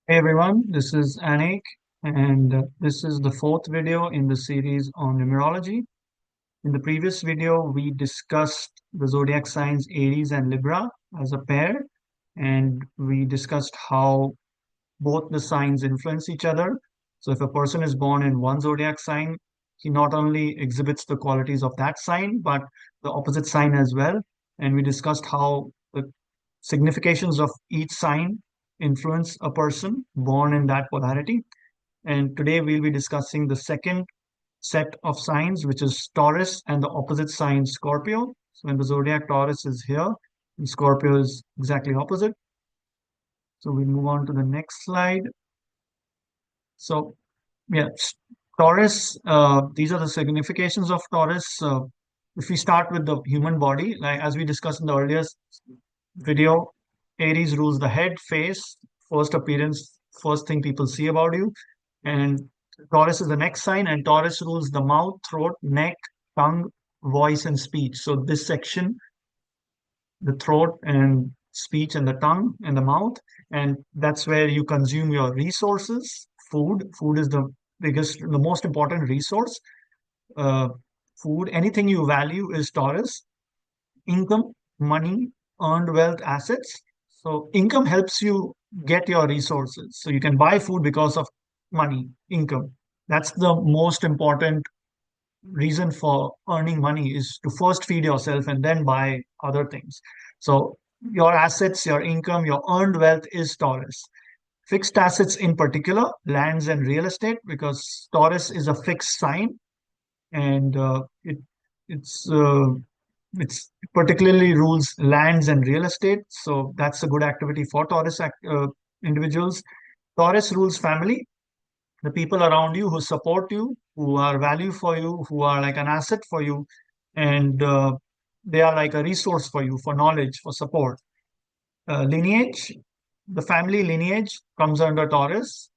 Hey everyone, this is Anik, and this is the fourth video in the series on numerology. In the previous video, we discussed the zodiac signs Aries and Libra as a pair, and we discussed how both the signs influence each other. So, if a person is born in one zodiac sign, he not only exhibits the qualities of that sign, but the opposite sign as well. And we discussed how the significations of each sign influence a person born in that polarity. And today we'll be discussing the second set of signs, which is Taurus and the opposite sign Scorpio. So when the zodiac Taurus is here, and Scorpio is exactly opposite. So we'll move on to the next slide. So yeah, Taurus, these are the significations of Taurus. If we start with the human body, like as we discussed in the earlier video, Aries rules the head, face, first appearance, first thing people see about you. And Taurus is the next sign, and Taurus rules the mouth, throat, neck, tongue, voice, and speech. So this section, the throat and speech and the tongue and the mouth, and that's where you consume your resources. Food is the biggest, the most important resource. Uh, Food, anything you value is Taurus. Income, money, earned wealth, assets. So income helps you get your resources. So you can buy food because of money, income. That's the most important reason for earning money, is to first feed yourself and then buy other things. So your assets, your income, your earned wealth is Taurus. Fixed assets in particular, lands and real estate, because Taurus is a fixed sign, and it's it's particularly rules lands and real estate. So that's a good activity for individuals. Taurus rules family, the people around you who support you, who are value for you, who are like an asset for you, and they are like a resource for you, for knowledge, for support. Lineage, the family lineage comes under Taurus.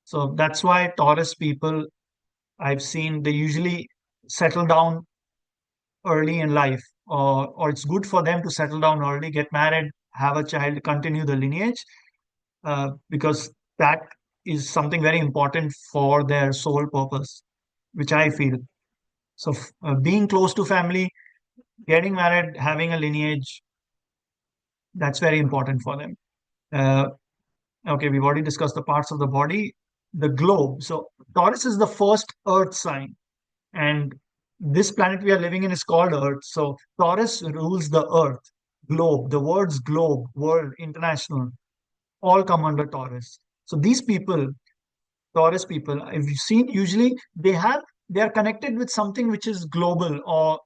So that's why Taurus people, I've seen, they usually settle down early in life, or it's good for them to settle down early, get married, have a child, continue the lineage, because that is something very important for their soul purpose, which I feel. So, being close to family, getting married, having a lineage, that's very important for them. Uh, okay, we've already discussed the parts of the body, the globe. So, Taurus is the first earth sign, and this planet we are living in is called Earth. So Taurus rules the Earth, globe. The words globe, world, international, all come under Taurus. So these people, Taurus people, if you've seen, usually they are connected with something which is global, or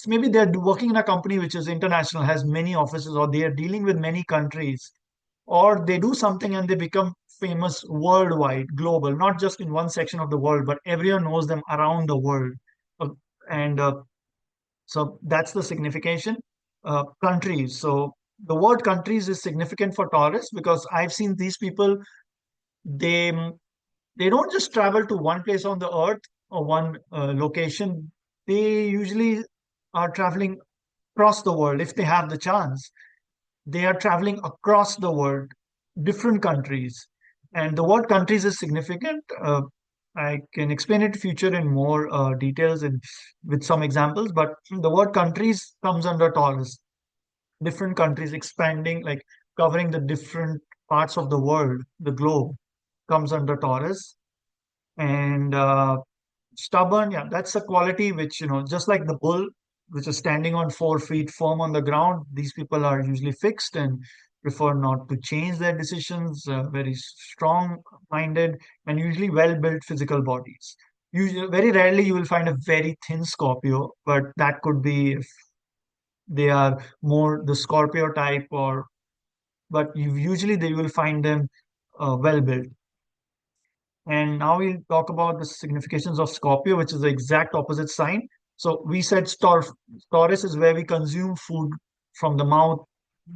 maybe they're working in a company which is international, has many offices, or they are dealing with many countries, or they do something and they become famous worldwide, global, not just in one section of the world, but everyone knows them around the world. Uh, And so that's the signification. Countries. So the word countries is significant for Taurus, because I've seen these people, they they don't just travel to one place on the earth or one location. They usually are traveling across the world if they have the chance. They are traveling across the world, different countries. And the word countries is significant. I can explain it future in more details and with some examples, but the word countries comes under Taurus. Different countries expanding, like covering the different parts of the world, the globe comes under Taurus. And stubborn, yeah, that's a quality which, just like the bull, which is standing on 4 feet firm on the ground, these people are usually fixed and prefer not to change their decisions, very strong minded, and usually well built physical bodies. Usually, very rarely you will find a very thin Scorpio, but that could be if they are more the Scorpio type, or but usually they will find them well built. And now we'll talk about the significations of Scorpio, which is the exact opposite sign. So we said Taurus is where we consume food from the mouth,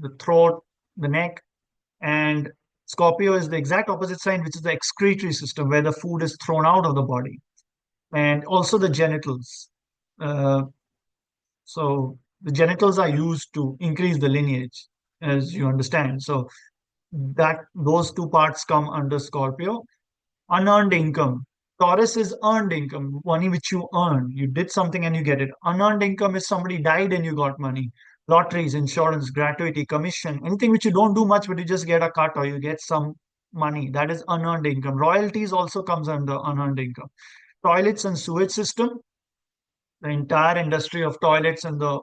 the throat, the neck, and Scorpio is the exact opposite sign, which is the excretory system, where the food is thrown out of the body, and also the genitals. Uh, so the genitals are used to increase the lineage, as you understand. So That those two parts come under Scorpio. Unearned income. Taurus is earned income, money which you earn. You did something and you get it. Unearned income is somebody died and you got money. Lotteries, insurance, gratuity, commission, anything which you don't do much, but you just get a cut or you get some money. That is unearned income. Royalties also comes under unearned income. Toilets and sewage system, the entire industry of toilets and the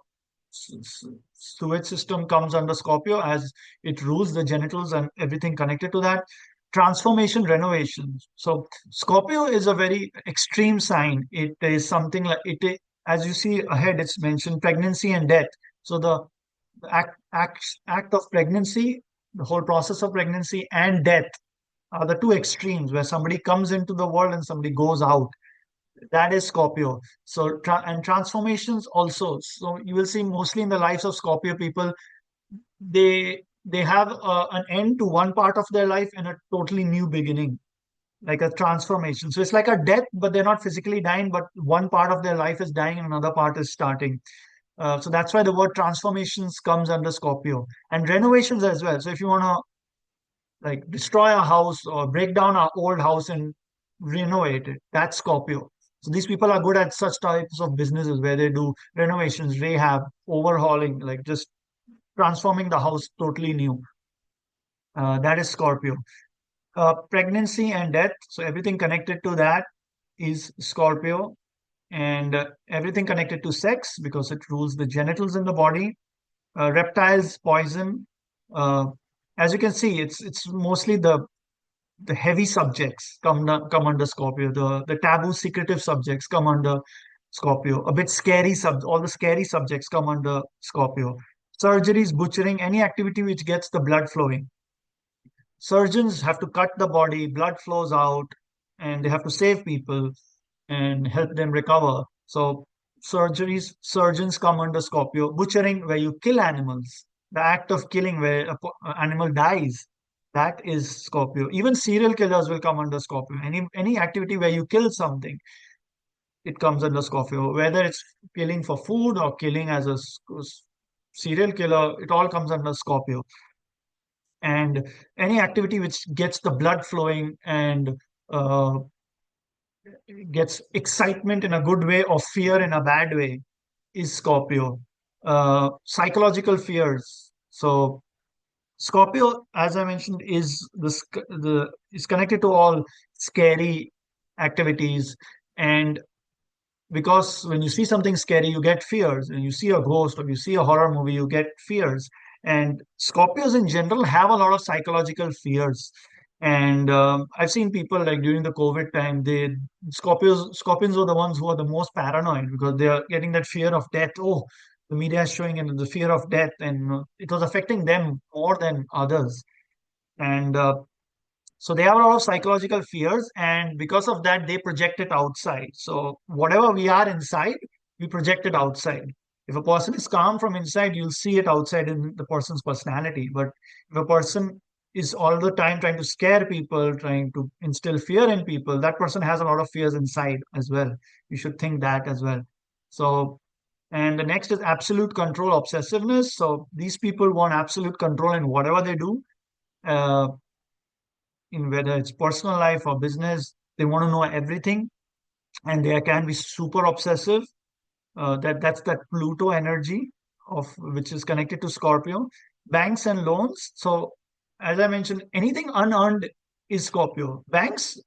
sewage system comes under Scorpio as it rules the genitals and everything connected to that. Transformation, renovation. So Scorpio is a very extreme sign. It is something like as you see ahead, it's mentioned pregnancy and death. So the act of pregnancy, the whole process of pregnancy and death are the two extremes where somebody comes into the world and somebody goes out. That is Scorpio. So and transformations also. So you will see mostly in the lives of Scorpio people, they have an end to one part of their life and a totally new beginning, like a transformation. So it's like a death, but they're not physically dying, but one part of their life is dying and another part is starting. So that's why the word transformations comes under Scorpio and renovations as well. So if you want to like destroy a house or break down our old house and renovate it, that's Scorpio. So these people are good at such types of businesses where they do renovations, rehab, overhauling, like just transforming the house totally new. That is Scorpio. Pregnancy and death. So everything connected to that is Scorpio, and everything connected to sex because it rules the genitals in the body. Reptiles, poison. Uh, as you can see, it's mostly the heavy subjects come under Scorpio. The taboo, secretive subjects come under Scorpio. A bit scary all the scary subjects come under Scorpio. Surgeries, butchering, any activity which gets the blood flowing. Surgeons have to cut the body, blood flows out, and they have to save people and help them recover. So surgeons come under Scorpio. Butchering, where you kill animals, the act of killing where an animal dies, that is Scorpio. Even serial killers will come under Scorpio. Any activity where you kill something, it comes under Scorpio. Whether it's killing for food or killing as a serial killer, it all comes under Scorpio. And any activity which gets the blood flowing and uh, gets excitement in a good way or fear in a bad way is Scorpio. Psychological fears. So Scorpio, as I mentioned, is connected to all scary activities, and because when you see something scary, you get fears. When you see a ghost or you see a horror movie, you get fears. And Scorpios in general have a lot of psychological fears. And I've seen people like during the COVID time, Scorpions are the ones who are the most paranoid because they are getting that fear of death. Oh, the media is showing and the fear of death, and it was affecting them more than others. And so they have a lot of psychological fears, and because of that, they project it outside. So whatever we are inside, we project it outside. If a person is calm from inside, you'll see it outside in the person's personality. But if a person is all the time trying to scare people, trying to instill fear in people, that person has a lot of fears inside as well. You should think that as well. So, and the next is absolute control, obsessiveness. So these people want absolute control in whatever they do. Uh, in whether it's personal life or business. They want to know everything, and they can be super obsessive. That's that Pluto energy of which is connected to Scorpio. Banks and loans. So as I mentioned, anything unearned is Scorpio. Banks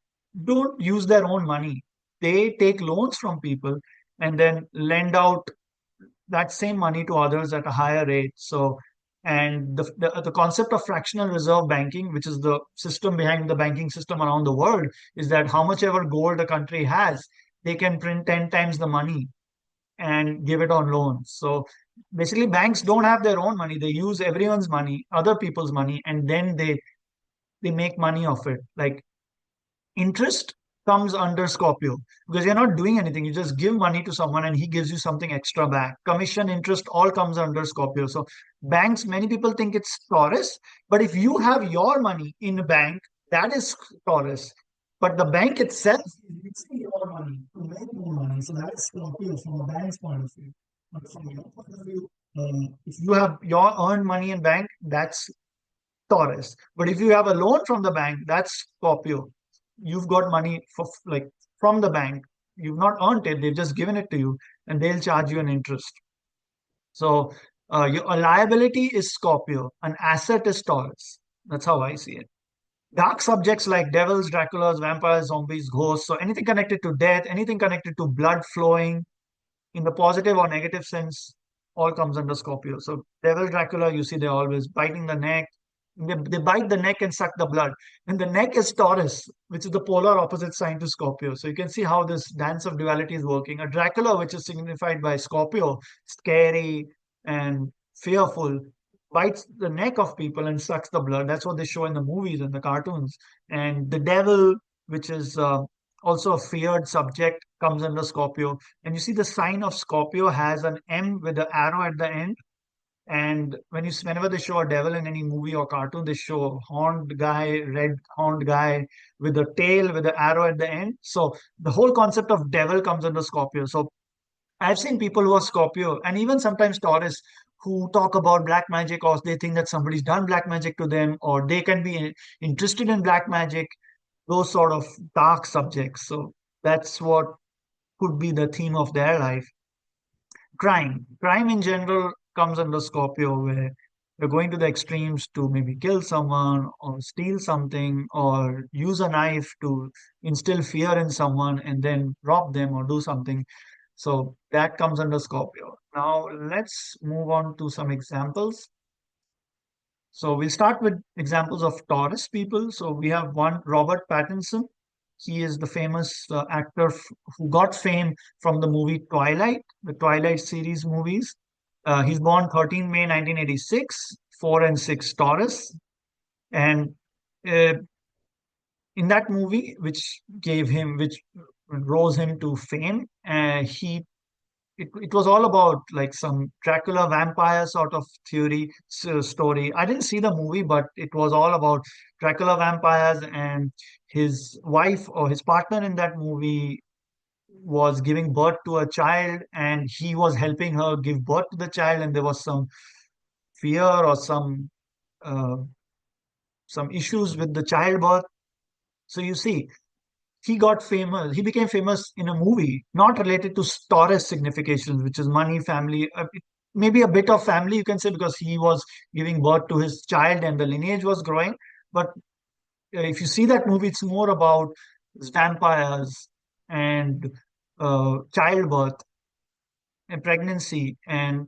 don't use their own money. They take loans from people and then lend out that same money to others at a higher rate. So, and the concept of fractional reserve banking, which is the system behind the banking system around the world, is that how much ever gold a country has, they can print 10 times the money and give it on loans. So basically, banks don't have their own money. They use everyone's money, other people's money, and then they make money of it. Like interest comes under Scorpio because you're not doing anything. You just give money to someone and he gives you something extra back. Commission, interest, all comes under Scorpio. So banks, many people think it's Taurus, but if you have your money in a bank, that is Taurus. But the bank itself is using your money to make more money. So that is Scorpio from a bank's point of view. But from your point of view, if you have your earned money in bank, that's Taurus. But if you have a loan from the bank, that's Scorpio. You've got money for like from the bank. You've not earned it, they've just given it to you, and they'll charge you an interest. So a liability is Scorpio, an asset is Taurus. That's how I see it. Dark subjects like devils, Draculas, vampires, zombies, ghosts, so anything connected to death, anything connected to blood flowing in the positive or negative sense, all comes under Scorpio. So devil, Dracula, you see they're always biting the neck. They bite the neck and suck the blood. And the neck is Taurus, which is the polar opposite sign to Scorpio. So you can see how this dance of duality is working. A Dracula, which is signified by Scorpio, scary and fearful, bites the neck of people and sucks the blood. That's what they show in the movies and the cartoons. And the devil, which is also a feared subject, comes under Scorpio. And you see the sign of Scorpio has an M with an arrow at the end. And whenever they show a devil in any movie or cartoon, they show a horned guy, red horned guy with a tail with an arrow at the end. So the whole concept of devil comes under Scorpio. So I've seen people who are Scorpio and even sometimes Taurus who talk about black magic, or they think that somebody's done black magic to them, or they can be interested in black magic, those sort of dark subjects. So that's what could be the theme of their life. Crime in general comes under Scorpio, where you're going to the extremes to maybe kill someone or steal something or use a knife to instill fear in someone and then rob them or do something. So that comes under Scorpio. Now let's move on to some examples. So we'll start with examples of Taurus people. So we have one, Robert Pattinson. He is the famous actor who got fame from the movie Twilight, the Twilight series movies. He's born 13 May 1986, 4 and 6 Taurus. And uh, in that movie, which rose him to fame, it was all about like some Dracula vampire sort of story. I didn't see the movie, but it was all about Dracula vampires, and his wife or his partner in that movie was giving birth to a child, and he was helping her give birth to the child, and there was some fear or uh, some issues with the childbirth. So you see, he became famous in a movie, not related to Taurus significations, which is money, family, maybe a bit of family, you can say, because he was giving birth to his child and the lineage was growing. But if you see that movie, it's more about vampires and childbirth and pregnancy and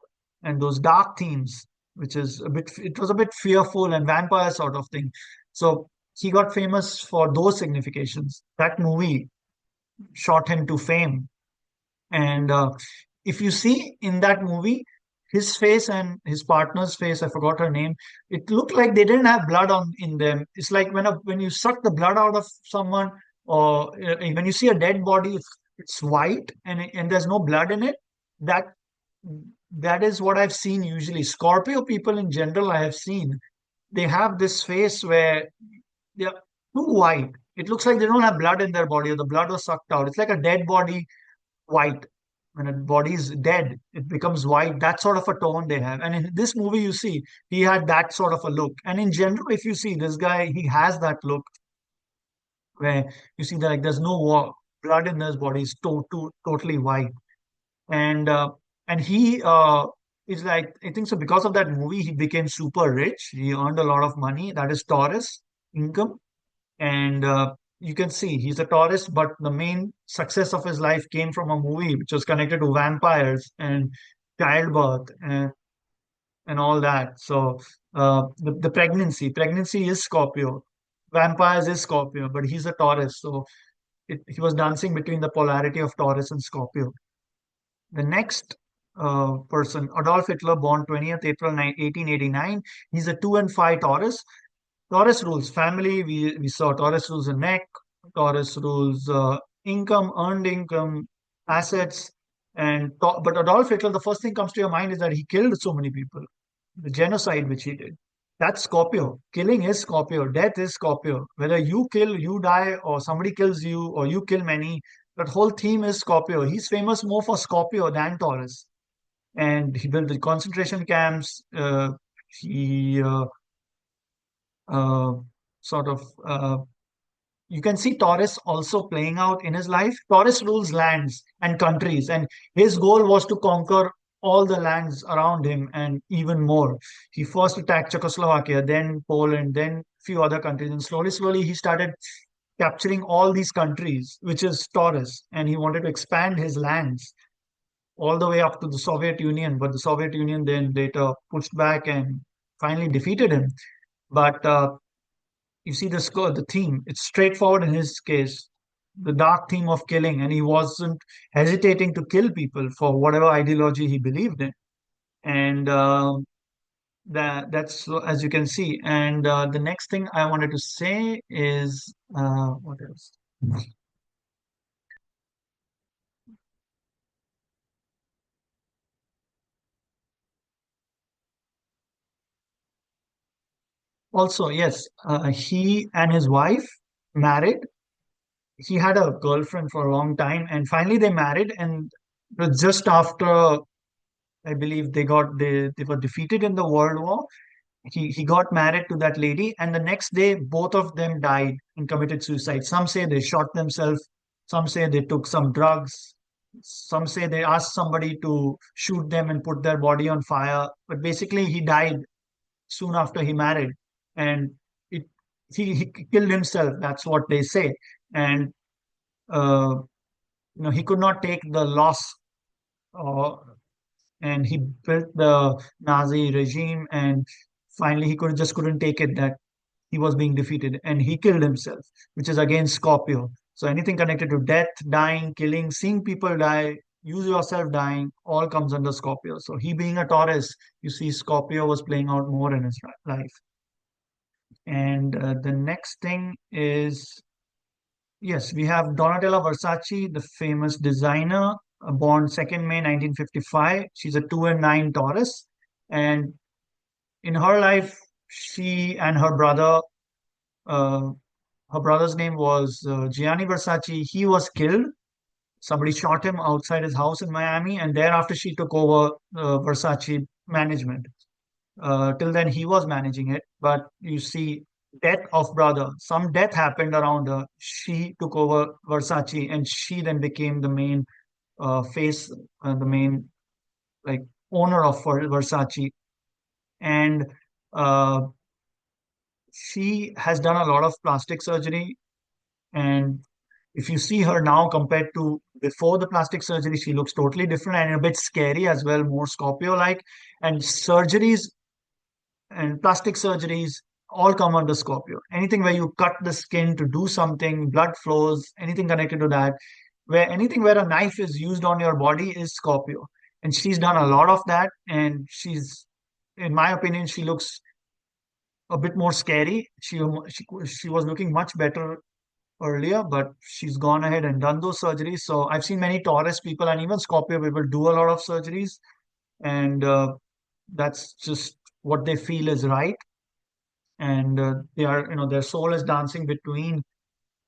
those dark themes, which is it was a bit fearful and vampire sort of thing. So he got famous for those significations. That movie shot him to fame. And if you see in that movie, his face and his partner's face, I forgot her name, it looked like they didn't have blood on in them. It's like when you suck the blood out of someone, or when you see a dead body, it's white and there's no blood in it. That that is what I've seen usually. Scorpio people in general, I have seen, they have this face where they're too white. It looks like they don't have blood in their body, or the blood was sucked out. It's like a dead body white. When a body is dead, it becomes white. That sort of a tone they have. And in this movie, you see, he had that sort of a look. And in general, if you see this guy, he has that look where you see that like there's no blood in his body. He's totally white. And he is like, I think so, because of that movie, he became super rich. He earned a lot of money. That is Taurus income. And you can see he's a Taurus, but the main success of his life came from a movie which was connected to vampires and childbirth and all that. So the pregnancy is Scorpio, vampires is Scorpio, but he's a Taurus. So he was dancing between the polarity of Taurus and Scorpio. The next person, Adolf Hitler, born 20th April 1889. He's a 2 and 5 Taurus. Taurus rules family. We saw Taurus rules the neck. Taurus rules income, earned income, assets. But Adolf Hitler, the first thing comes to your mind is that he killed so many people. The genocide which he did. That's Scorpio. Killing is Scorpio. Death is Scorpio. Whether you kill, you die, or somebody kills you, or you kill many, that whole theme is Scorpio. He's famous more for Scorpio than Taurus. And he built the concentration camps. He uh, sort of you can see Taurus also playing out in his life. Taurus rules lands and countries, and his goal was to conquer all the lands around him and even more. He first attacked Czechoslovakia, then Poland, then few other countries, and slowly he started capturing all these countries, which is Taurus, and he wanted to expand his lands all the way up to the Soviet Union. But the Soviet Union then later pushed back and finally defeated him. But you see the theme. It's straightforward in his case, the dark theme of killing, and he wasn't hesitating to kill people for whatever ideology he believed in. And that's as you can see. And the next thing I wanted to say is what else? Also, yes, he and his wife married. He had a girlfriend for a long time, and finally they married. And it was just after, I believe, they were defeated in the World War. He got married to that lady, and the next day both of them died and committed suicide. Some say they shot themselves, some say they took some drugs, some say they asked somebody to shoot them and put their body on fire. But basically, he died soon after he married, and it he killed himself. That's what they say, and uh, he could not take the loss. Uh, and he built the Nazi regime, and finally he couldn't take it that he was being defeated, and he killed himself, which is again Scorpio. So anything connected to death, dying, killing, seeing people die, use yourself dying, all comes under Scorpio. So he being a Taurus, you see Scorpio was playing out more in his life. And the next thing is, yes, we have Donatella Versace, the famous designer, born 2nd May 1955. She's a 2 and 9 Taurus. And in her life, she and uh, her brother's name was Gianni Versace. He was killed. Somebody shot him outside his house in Miami, and thereafter she took over Versace management. Till then, he was managing it. But you see, death of brother, some death happened around her. She took over Versace, and she then became the main face, the main like owner of Versace. And uh, she has done a lot of plastic surgery. And if you see her now compared to before the plastic surgery, she looks totally different and a bit scary as well, more Scorpio-like. And surgeries and plastic surgeries all come under Scorpio. Anything where you cut the skin to do something, blood flows, anything connected to that, anything where a knife is used on your body is Scorpio. And she's done a lot of that. And in my opinion, she looks a bit more scary. She was looking much better earlier, but she's gone ahead and done those surgeries. So I've seen many Taurus people and even Scorpio people do a lot of surgeries, and that's just what they feel is right. And their soul is dancing between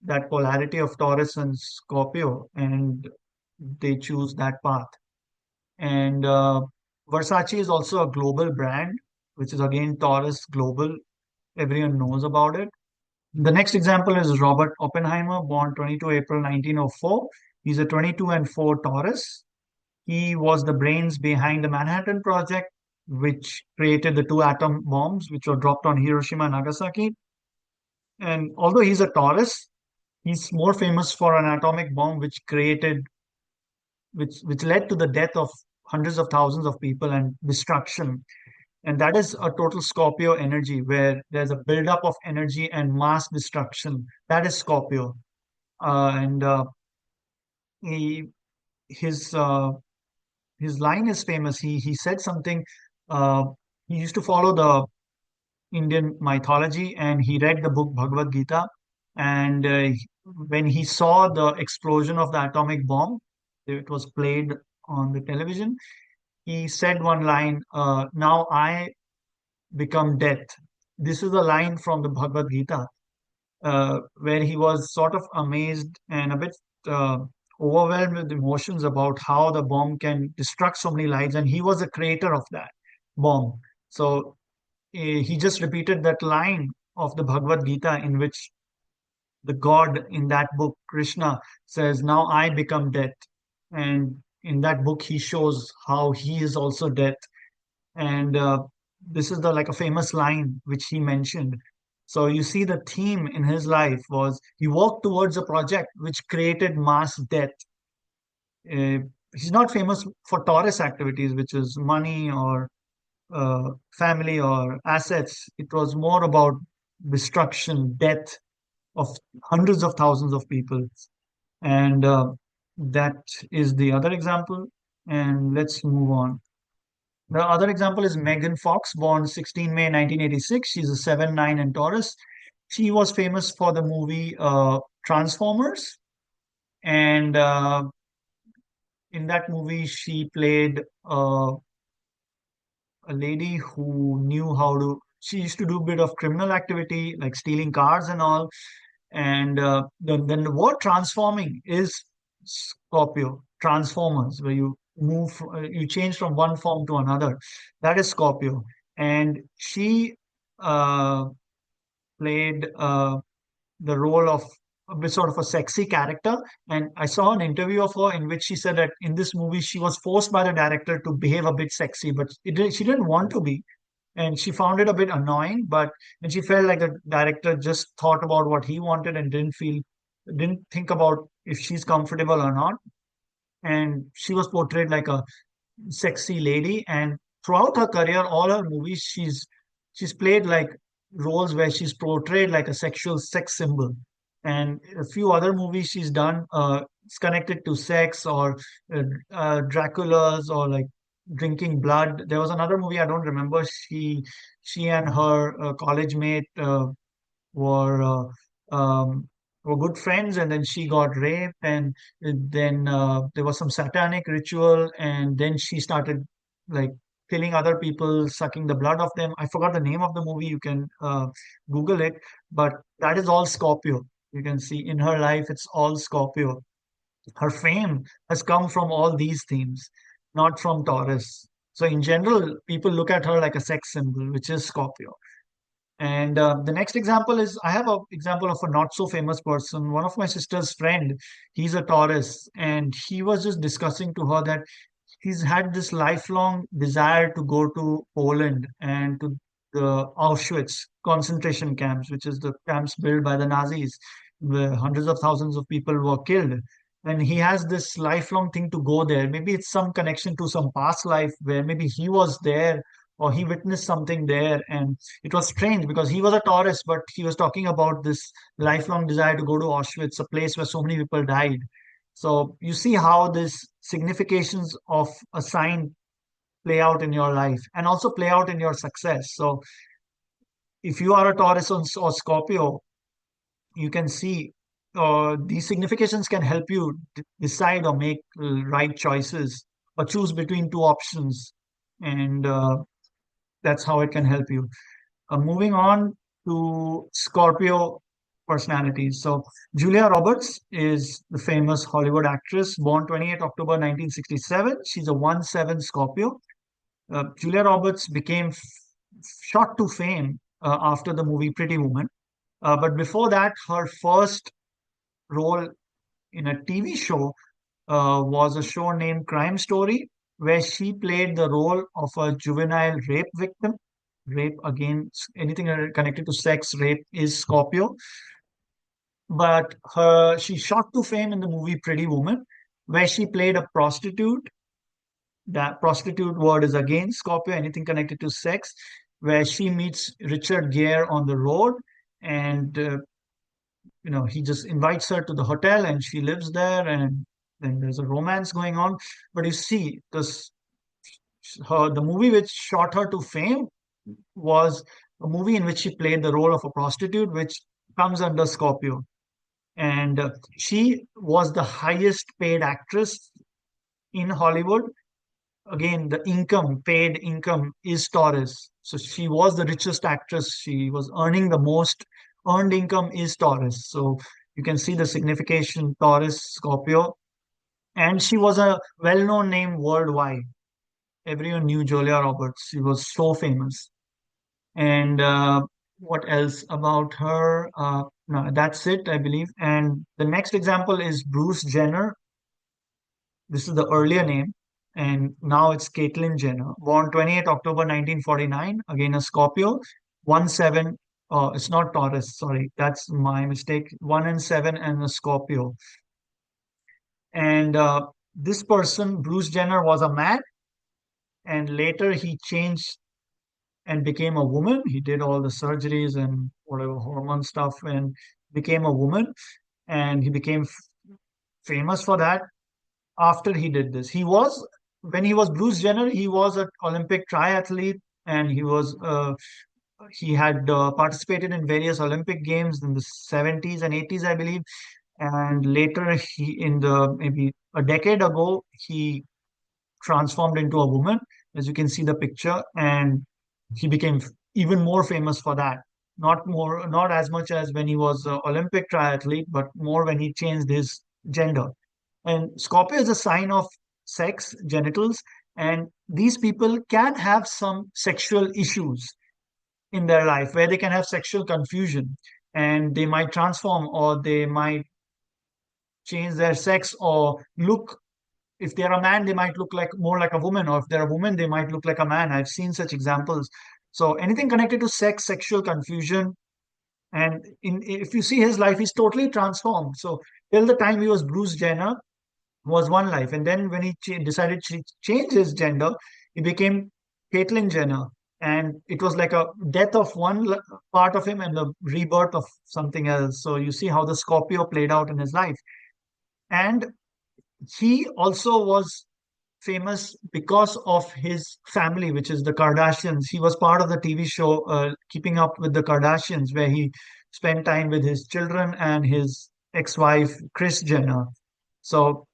that polarity of Taurus and Scorpio, and they choose that path. And Versace is also a global brand, which is again Taurus global. Everyone knows about it. The next example is Robert Oppenheimer, born 22 April 1904. He's a 22 and 4 Taurus. He was the brains behind the Manhattan Project, which created the two atom bombs which were dropped on Hiroshima and Nagasaki. And although he's a Taurus, he's more famous for an atomic bomb which led to the death of hundreds of thousands of people and destruction. And that is a total Scorpio energy where there's a buildup of energy and mass destruction. That is Scorpio. And he his his line is famous. He said something. Uh, he used to follow the Indian mythology, and he read the book Bhagavad Gita. And when he saw the explosion of the atomic bomb, it was played on the television. He said one line, "Now I become death." This is a line from the Bhagavad Gita, where he was sort of amazed and a bit uh, overwhelmed with emotions about how the bomb can destruct so many lives. And he was the creator of that bomb. So he just repeated that line of the Bhagavad Gita, in which the God in that book, Krishna, says, "Now I become death." And in that book, he shows how he is also death. And this is the like a famous line which he mentioned. So you see, the theme in his life was he worked towards a project which created mass death. Uh, he's not famous for Taurus activities, which is money or family or assets. It was more about destruction, death of hundreds of thousands of people. And that is the other example. And let's move on. The other example is Megan Fox, born 16 May 1986. She's a 7-9 in Taurus. She was famous for the movie Transformers. And in that movie, she played a lady who knew how to, she used to do a bit of criminal activity, like stealing cars and all. And then the word transforming is Scorpio, transformers, where you move, you change from one form to another. That is Scorpio. And she uh, played the role of a bit sort of a sexy character. And I saw an interview of her in which she said that in this movie she was forced by the director to behave a bit sexy, but she didn't want to be, and she found it a bit annoying. But and she felt like the director just thought about what he wanted and didn't think about if she's comfortable or not. And she was portrayed like a sexy lady. And throughout her career, all her movies, she's played like roles where she's portrayed like a sexual sex symbol. And a few other movies she's done, it's connected to sex or Dracula's or like drinking blood. There was another movie I don't remember. She and her college mate were were good friends, and then she got raped, and then there was some satanic ritual, and then she started like killing other people, sucking the blood of them. I forgot the name of the movie. You can Google it, but that is all Scorpio. You can see in her life, it's all Scorpio. Her fame has come from all these themes, not from Taurus. So in general, people look at her like a sex symbol, which is Scorpio. And the next example is, I have an example of a not so famous person. One of my sister's friend, he's a Taurus, and he was just discussing to her that he's had this lifelong desire to go to Poland and to the Auschwitz concentration camps, which is the camps built by the Nazis, where hundreds of thousands of people were killed. And he has this lifelong thing to go there. Maybe it's some connection to some past life where maybe he was there or he witnessed something there. And it was strange because he was a Taurus, but he was talking about this lifelong desire to go to Auschwitz, a place where so many people died. So you see how this significations of a sign play out in your life and also play out in your success. So if you are a Taurus or Scorpio, you can see these significations can help you decide or make right choices or choose between two options. And that's how it can help you. Moving on to Scorpio personalities. So Julia Roberts is the famous Hollywood actress, born 28 October 1967. She's a 1-7 Scorpio. Julia Roberts became shot to fame after the movie Pretty Woman. But before that, her first role in a TV show was a show named Crime Story, where she played the role of a juvenile rape victim. Rape, again, anything connected to sex, rape is Scorpio. But she shot to fame in the movie Pretty Woman, where she played a prostitute. That prostitute word is again Scorpio, anything connected to sex, where she meets Richard Gere on the road. And he just invites her to the hotel and she lives there, and then there's a romance going on. But you see, the movie which shot her to fame was a movie in which she played the role of a prostitute, which comes under Scorpio. And she was the highest paid actress in Hollywood. Again, the paid income is Taurus. So she was the richest actress. She was earning the most earned income is Taurus. So you can see the signification Taurus, Scorpio. And she was a well-known name worldwide. Everyone knew Julia Roberts. She was so famous. And What else about her? No, that's it, I believe. And the next example is Bruce Jenner. This is the earlier name, and now it's Caitlyn Jenner, born 28 October 1949, again a Scorpio, 1 7. Oh, it's not Taurus, sorry, that's my mistake. 1 and 7 and a Scorpio. And this person, Bruce Jenner, was a man, and later he changed and became a woman. He did all the surgeries and whatever hormone stuff and became a woman. And he became famous for that after he did this. When he was Bruce Jenner, he was an Olympic triathlete, and he had participated in various Olympic games in the 70s and 80s, I believe. And later, in the maybe a decade ago, he transformed into a woman, as you can see the picture, and he became even more famous for that. Not as much as when he was an Olympic triathlete, but more when he changed his gender. And Scorpio is a sign of sex, genitals, and these people can have some sexual issues in their life where they can have sexual confusion, and they might transform, or they might change their sex, or look, if they're a man, they might look like more like a woman, or if they're a woman, they might look like a man. I've seen such examples. So anything connected to sex, sexual confusion, and if you see his life, he's totally transformed. So till the time he was Bruce Jenner, was one life. And then when he decided to change his gender, he became Caitlyn Jenner. And it was like a death of one part of him and the rebirth of something else. So you see how the Scorpio played out in his life. And he also was famous because of his family, which is the Kardashians. He was part of the TV show Keeping Up with the Kardashians, where he spent time with his children and his ex-wife, Kris Jenner. So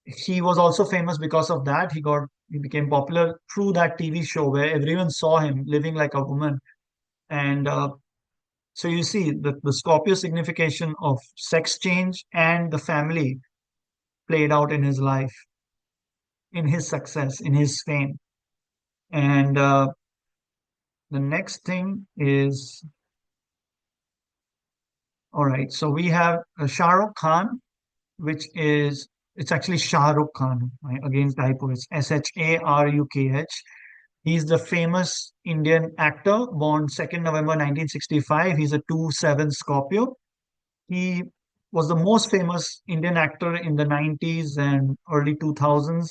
he was also famous because of that. He became popular through that TV show where everyone saw him living like a woman. And so you see the Scorpio signification of sex change and the family played out in his life, in his success, in his fame. And the next thing is, all right, so we have Shah Rukh Khan, which is, it's actually Shah Rukh Khan. Again, typo, it's Sharukh. He's the famous Indian actor, born 2nd November 1965. He's a 2/7 Scorpio. He was the most famous Indian actor in the 90s and early 2000s.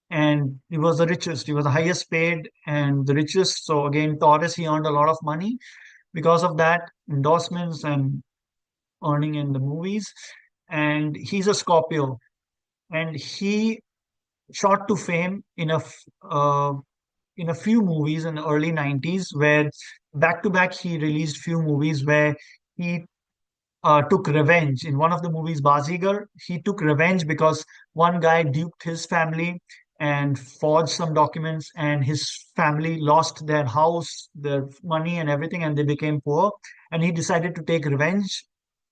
And he was the richest. He was the highest paid and the richest. So again, Taurus, he earned a lot of money because of that, endorsements and earning in the movies. And he's a Scorpio. And he shot to fame in a few movies in the early 90s, where back to back he released few movies where he took revenge. In one of the movies, Bazigar, he took revenge because one guy duped his family and forged some documents, and his family lost their house, their money, and everything, and they became poor. And he decided to take revenge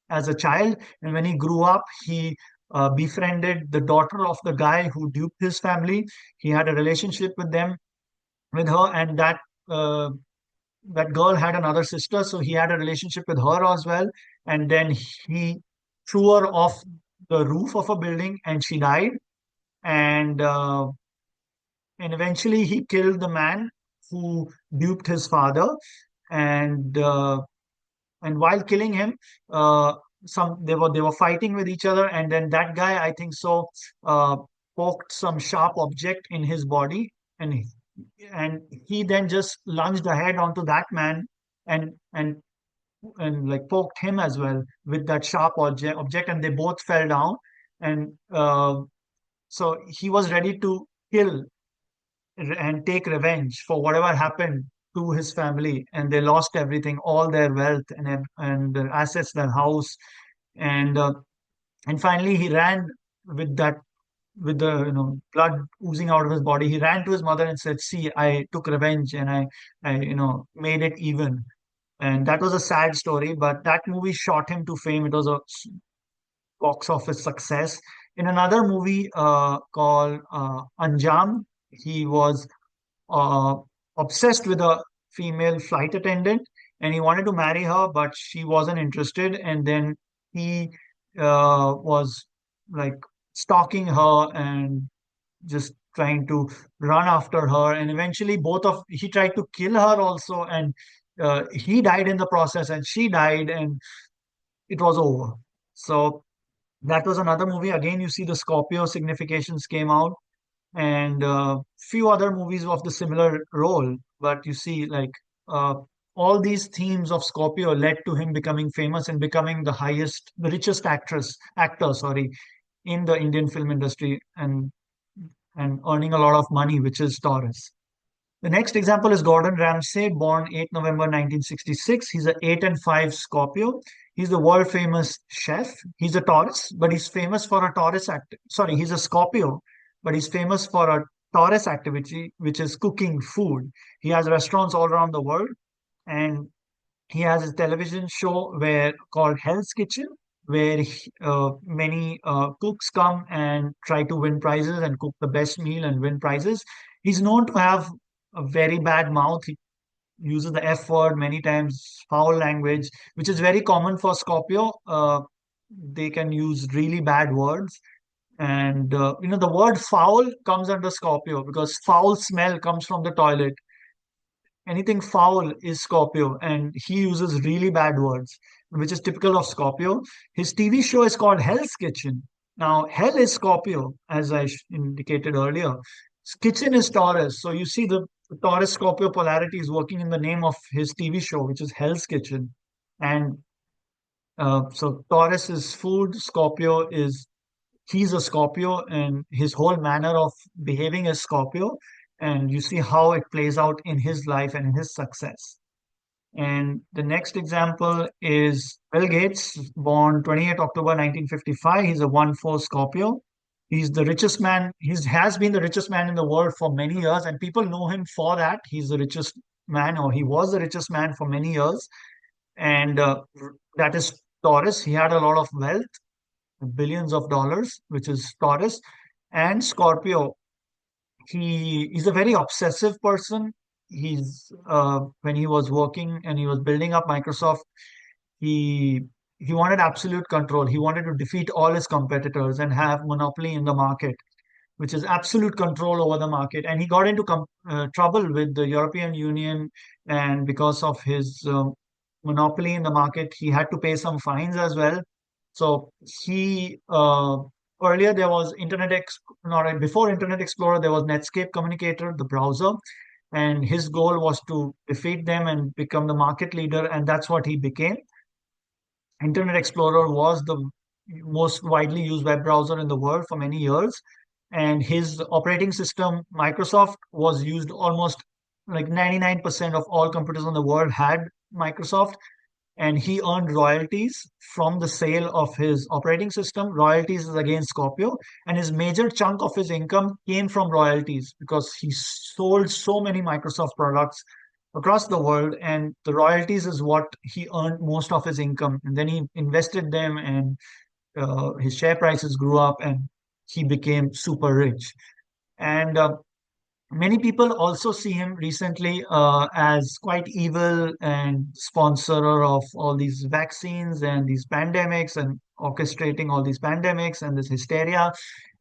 as a child. And when he grew up, he befriended the daughter of the guy who duped his family. He had a relationship with her, and that girl had another sister, so he had a relationship with her as well. And then he threw her off the roof of a building, and she died. And eventually he killed the man who duped his father. And while killing him, uh, they were fighting with each other, and then that guy, I think so, uh, poked some sharp object in his body, and he then just lunged ahead onto that man, and like poked him as well with that sharp object, and they both fell down. And so he was ready to kill and take revenge for whatever happened to his family, and they lost everything, all their wealth and their assets, their house. And finally he ran with that, with the blood oozing out of his body. He ran to his mother and said, see, I took revenge, and I made it even. And that was a sad story, but that movie shot him to fame. It was a box office success. In another movie called Anjam, he was uh, obsessed with a female flight attendant, and he wanted to marry her, but she wasn't interested. And then he was like stalking her and just trying to run after her. And eventually, both of he tried to kill her also, and he died in the process, and she died, and it was over. So that was another movie. Again, you see the Scorpio significations came out, and few other movies of the similar role. But you see, like uh, all these themes of Scorpio led to him becoming famous and becoming the richest actor, sorry, in the Indian film industry, and earning a lot of money, which is Taurus. The next example is Gordon Ramsay, born 8 November 1966. He's a 8 and 5 Scorpio. He's the world famous chef. He's a Taurus, but he's famous for a Taurus act. Sorry, he's a Scorpio, but he's famous for a Taurus activity, which is cooking food. He has restaurants all around the world, and he has a television show where called Hell's Kitchen, where many cooks come and try to win prizes and cook the best meal and win prizes. He's known to have a very bad mouth. He uses the F word many times, foul language, which is very common for Scorpio. They can use really bad words. And the word foul comes under Scorpio because foul smell comes from the toilet. Anything foul is Scorpio, and he uses really bad words, which is typical of Scorpio. His TV show is called Hell's Kitchen. Now, Hell is Scorpio, as I indicated earlier. Kitchen is Taurus. So you see the Taurus Scorpio polarity is working in the name of his TV show, which is Hell's Kitchen. And so Taurus is food, Scorpio is he's a Scorpio, and his whole manner of behaving is Scorpio. And you see how it plays out in his life and in his success. And the next example is Bill Gates, born 28 October 1955. He's a 1-4 Scorpio. He's the richest man. He has been the richest man in the world for many years, and people know him for that. He's the richest man, or he was the richest man for many years. And that is Taurus. He had a lot of wealth, billions of dollars, which is Taurus. And Scorpio, he's a very obsessive person. He's when he was working and he was building up Microsoft, he he wanted absolute control. He wanted to defeat all his competitors and have monopoly in the market, which is absolute control over the market. And he got into trouble with the European Union, and because of his monopoly in the market, he had to pay some fines as well. So he earlier there was not before Internet Explorer there was Netscape Communicator, the browser, and his goal was to defeat them and become the market leader, and that's what he became. Internet Explorer was the most widely used web browser in the world for many years. And his operating system, Microsoft, was used almost like 99% of all computers in the world had Microsoft. And he earned royalties from the sale of his operating system. Royalties is again Scorpio. And his major chunk of his income came from royalties because he sold so many Microsoft products across the world, and the royalties is what he earned most of his income. And then he invested them, and his share prices grew up, and he became super rich. And many people also see him recently as quite evil and sponsorer of all these vaccines and these pandemics and orchestrating all these pandemics and this hysteria.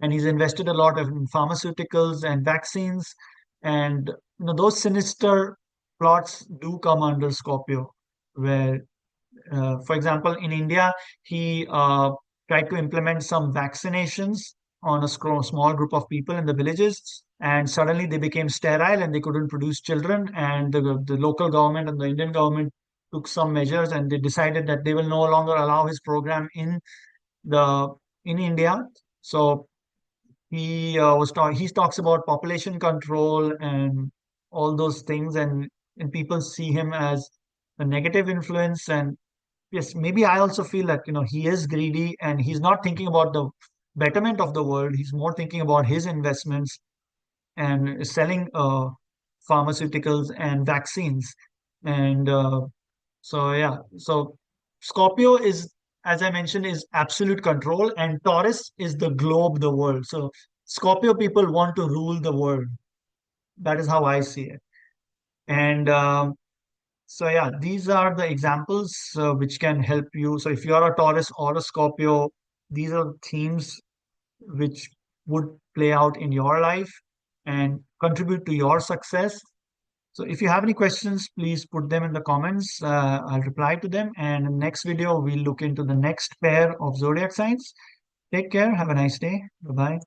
And he's invested a lot in pharmaceuticals and vaccines. And those sinister plots do come under Scorpio, where for example, in India, he tried to implement some vaccinations on a small group of people in the villages, and suddenly they became sterile and they couldn't produce children. And the local government and the Indian government took some measures, and they decided that they will no longer allow his program the in India. So he talks about population control and all those things, and people see him as a negative influence. And yes, maybe I also feel that, he is greedy and he's not thinking about the betterment of the world. He's more thinking about his investments and selling pharmaceuticals and vaccines. And yeah, so Scorpio is, as I mentioned, is absolute control, and Taurus is the globe, the world. So Scorpio people want to rule the world. That is how I see it. And So yeah, these are the examples which can help you. So if you are a Taurus or a Scorpio, these are themes which would play out in your life and contribute to your success. So if you have any questions, please put them in the comments. I'll reply to them. And in the next video, we'll look into the next pair of zodiac signs. Take care. Have a nice day. Bye bye.